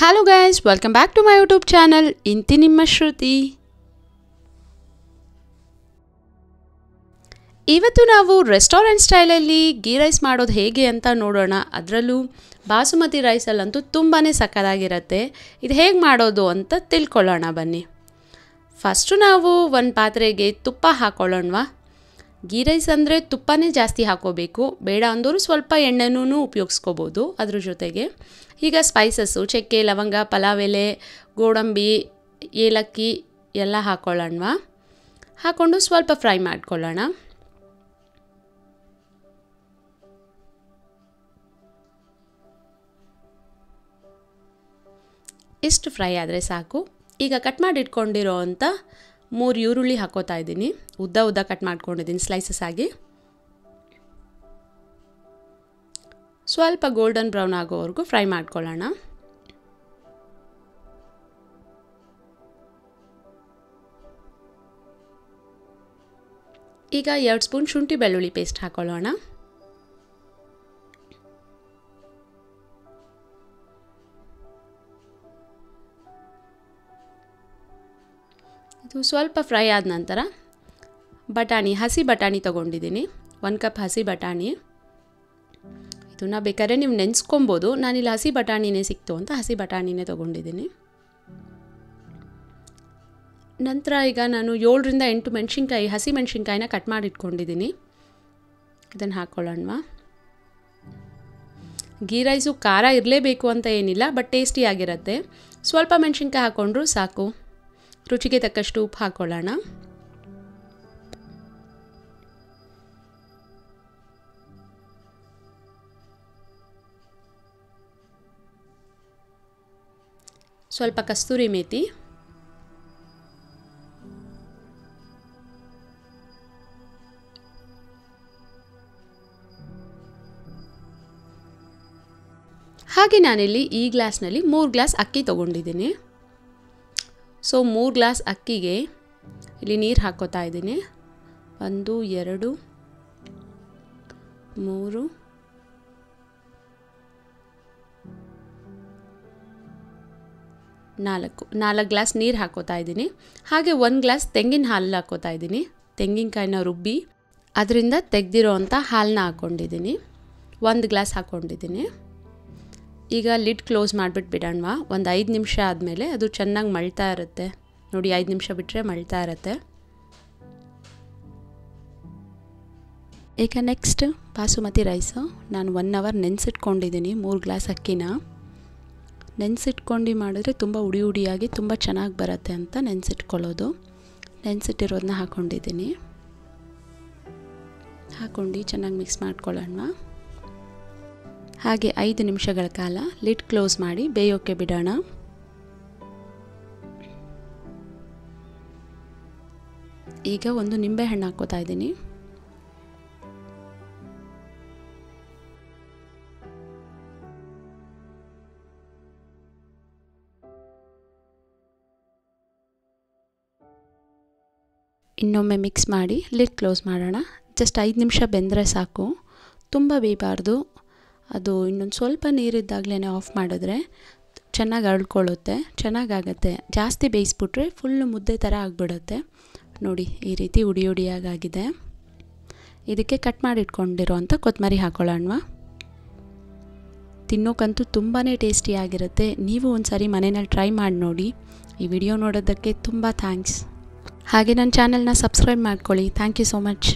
Hello guys, welcome back to my YouTube channel ಇಂತಿ ನಿಮ್ಮ ಶ್ರುತಿ. ಇವತ್ತು ನಾವು ರೆಸ್ಟೋರೆಂಟ್ ಸ್ಟೈಲಲ್ಲಿ ಗೀ ರೈಸ್ ಮಾಡೋದು ಹೇಗೆ ಅಂತ ನೋಡೋಣ. ಅದರಲ್ಲೂ ಬಾಸುಮತಿ ರೈಸಲ್ಲಂತೂ ತುಂಬಾ ಸಕ್ಕತ್ತಾಗಿರುತ್ತೆ. ಇದು ಹೇಗೆ ಮಾಡೋದು ಅಂತ ತಿಳ್ಕೊಳ್ಳೋಣ ಬನ್ನಿ. ಫಸ್ಟು ನಾವು ಒಂದು ಪಾತ್ರೆಗೆ ತುಪ್ಪ ಹಾಕ್ಕೊಳ್ಳೋಣವಾ. ಗೀ ರೈಸ್ ಅಂದರೆ ತುಪ್ಪನೇ ಜಾಸ್ತಿ ಹಾಕೋಬೇಕು, ಬೇಡ ಅಂದವರು ಸ್ವಲ್ಪ ಎಣ್ಣೆನೂ ಉಪಯೋಗಿಸ್ಕೋಬೋದು ಅದ್ರ ಜೊತೆಗೆ. ಈಗ ಸ್ಪೈಸಸ್ಸು ಚಕ್ಕೆ, ಲವಂಗ, ಪಲಾವ್ ಎಲೆ, ಗೋಡಂಬಿ, ಏಲಕ್ಕಿ ಎಲ್ಲ ಹಾಕ್ಕೊಳ್ಳೋಣವಾ. ಹಾಕ್ಕೊಂಡು ಸ್ವಲ್ಪ ಫ್ರೈ ಮಾಡ್ಕೊಳ್ಳೋಣ. ಇಷ್ಟು ಫ್ರೈ ಆದರೆ ಸಾಕು. ಈಗ ಕಟ್ ಮಾಡಿ ಇಟ್ಕೊಂಡಿರೋ ಅಂಥ 3 ಈರುಳ್ಳಿ ಹಾಕೋತಾ ಇದ್ದೀನಿ. ಉದ್ದ ಕಟ್ ಮಾಡ್ಕೊಂಡಿದ್ದೀನಿ ಸ್ಲೈಸಸ್ ಆಗಿ. ಸ್ವಲ್ಪ ಗೋಲ್ಡನ್ ಬ್ರೌನ್ ಆಗೋವರೆಗೂ ಫ್ರೈ ಮಾಡ್ಕೊಳ್ಳೋಣ. ಈಗ 2 ಸ್ಪೂನ್ ಶುಂಠಿ ಬೆಳ್ಳುಳ್ಳಿ ಪೇಸ್ಟ್ ಹಾಕೊಳ್ಳೋಣ. ಇದು ಸ್ವಲ್ಪ ಫ್ರೈ ಆದ ನಂತರ ಹಸಿ ಬಟಾಣಿ ತೊಗೊಂಡಿದ್ದೀನಿ. 1 ಕಪ್ ಹಸಿ ಬಟಾಣಿ. ಇದನ್ನು ಬೇಕಾದ್ರೆ ನೀವು ನೆನೆಸ್ಕೊಬೋದು. ನಾನಿಲ್ಲಿ ಹಸಿ ಬಟಾಣಿನೇ ಸಿಕ್ತು ಅಂತ ಹಸಿ ಬಟಾಣಿನೇ ತೊಗೊಂಡಿದ್ದೀನಿ. ನಂತರ ಈಗ ನಾನು 7ರಿಂದ 8 ಮೆಣಸಿನ್ಕಾಯಿ, ಹಸಿ ಮೆಣಸಿನ್ಕಾಯಿನ ಕಟ್ ಮಾಡಿ ಇಟ್ಕೊಂಡಿದ್ದೀನಿ. ಇದನ್ನು ಹಾಕ್ಕೊಳ್ಳೋಣವಾ. ಗೀ ರೈಸು ಖಾರ ಇರಲೇಬೇಕು ಅಂತ ಏನಿಲ್ಲ, ಬಟ್ ಟೇಸ್ಟಿಯಾಗಿರುತ್ತೆ. ಸ್ವಲ್ಪ ಮೆಣಸಿನ್ಕಾಯಿ ಹಾಕ್ಕೊಂಡ್ರೂ ಸಾಕು. ರುಚಿಗೆ ತಕ್ಕಷ್ಟು ಉಪ್ಪು ಹಾಕ್ಕೊಳ್ಳೋಣ. ಸ್ವಲ್ಪ ಕಸ್ತೂರಿ ಮೇಥಿ, ಹಾಗೆ ನಾನಿಲ್ಲಿ ಈ ಗ್ಲಾಸ್ನಲ್ಲಿ 3 ಗ್ಲಾಸ್ ಅಕ್ಕಿ ತೊಗೊಂಡಿದ್ದೀನಿ. ಸೊ 3 ಗ್ಲಾಸ್ ಅಕ್ಕಿಗೆ ಇಲ್ಲಿ ನೀರು ಹಾಕ್ಕೋತಾ ಇದ್ದೀನಿ. 1 2 3 4 ಗ್ಲಾಸ್ ನೀರು ಹಾಕ್ಕೋತಾ ಇದ್ದೀನಿ. ಹಾಗೆ 1 ಗ್ಲಾಸ್ ತೆಂಗಿನ ಹಾಲು ಹಾಕ್ಕೋತಾ ಇದ್ದೀನಿ. ತೆಂಗಿನಕಾಯಿನ ರುಬ್ಬಿ ಅದರಿಂದ ತೆಗೆದಿರೋ ಅಂಥ ಹಾಲನ್ನ ಹಾಕ್ಕೊಂಡಿದ್ದೀನಿ. 1 ಗ್ಲಾಸ್ ಹಾಕ್ಕೊಂಡಿದ್ದೀನಿ. ಈಗ ಲಿಡ್ ಕ್ಲೋಸ್ ಮಾಡಿಬಿಟ್ಟು ಬಿಡೋಣವಾ. ಒಂದು 5 ನಿಮಿಷ ಆದಮೇಲೆ ಅದು ಚೆನ್ನಾಗಿ ಮಳ್ತಾ ಇರುತ್ತೆ. ನೋಡಿ, 5 ನಿಮಿಷ ಬಿಟ್ಟರೆ ಮಳ್ತಾ ಇರುತ್ತೆ. ಈಗ ನೆಕ್ಸ್ಟ್ ಬಾಸುಮತಿ ರೈಸು ನಾನು 1 ಅವರ್ ನೆನೆಸಿಟ್ಕೊಂಡಿದ್ದೀನಿ. 3 ಗ್ಲಾಸ್ ಅಕ್ಕಿನ ನೆನೆಸಿಟ್ಕೊಂಡು ಮಾಡಿದ್ರೆ ತುಂಬ ಉಡಿಯಾಗಿ ತುಂಬ ಚೆನ್ನಾಗಿ ಬರುತ್ತೆ ಅಂತ ನೆನೆಸಿಟ್ಕೊಳ್ಳೋದು. ನೆನೆಸಿಟ್ಟಿರೋದನ್ನ ಹಾಕ್ಕೊಂಡಿದ್ದೀನಿ. ಹಾಕ್ಕೊಂಡು ಚೆನ್ನಾಗಿ ಮಿಕ್ಸ್ ಮಾಡ್ಕೊಳ್ಳೋಣ. ಹಾಗೆ 5 ನಿಮಿಷಗಳ ಕಾಲ ಲಿಡ್ ಕ್ಲೋಸ್ ಮಾಡಿ ಬೇಯೋಕ್ಕೆ ಬಿಡೋಣ. ಈಗ ಒಂದು ನಿಂಬೆಹಣ್ಣು ಹಾಕ್ಕೋತಾ ಇದ್ದೀನಿ. ಇನ್ನೊಮ್ಮೆ ಮಿಕ್ಸ್ ಮಾಡಿ ಲಿಡ್ ಕ್ಲೋಸ್ ಮಾಡೋಣ. ಜಸ್ಟ್ 5 ನಿಮಿಷ ಬೆಂದರೆ ಸಾಕು, ತುಂಬ ಬೇಯಬಾರ್ದು. ಅದು ಇನ್ನೊಂದು ಸ್ವಲ್ಪ ನೀರಿದ್ದಾಗಲೇ ಆಫ್ ಮಾಡಿದ್ರೆ ಚೆನ್ನಾಗಿ ಅರಳ್ಕೊಳ್ಳುತ್ತೆ, ಚೆನ್ನಾಗಾಗತ್ತೆ. ಜಾಸ್ತಿ ಬೇಯಿಸ್ಬಿಟ್ರೆ ಫುಲ್ಲು ಮುದ್ದೆ ಥರ ಆಗಿಬಿಡುತ್ತೆ. ನೋಡಿ, ಈ ರೀತಿ ಉಡಿಯಾಗಾಗಿದೆ. ಇದಕ್ಕೆ ಕಟ್ ಮಾಡಿ ಇಟ್ಕೊಂಡಿರೋ ಅಂಥ ಕೊತ್ತಂಬರಿ ಹಾಕ್ಕೊಳ್ಳೋಣವಾ. ತಿನ್ನೋಕ್ಕಂತೂ ತುಂಬಾ ಟೇಸ್ಟಿಯಾಗಿರುತ್ತೆ. ನೀವು ಒಂದು ಸಾರಿ ಮನೆಯಲ್ಲಿ ಟ್ರೈ ಮಾಡಿ ನೋಡಿ. ಈ ವಿಡಿಯೋ ನೋಡೋದಕ್ಕೆ ತುಂಬ ಥ್ಯಾಂಕ್ಸ್. ಹಾಗೆ ನನ್ನ ಚಾನಲ್ನ ಸಬ್ಸ್ಕ್ರೈಬ್ ಮಾಡ್ಕೊಳ್ಳಿ. Thank you so much.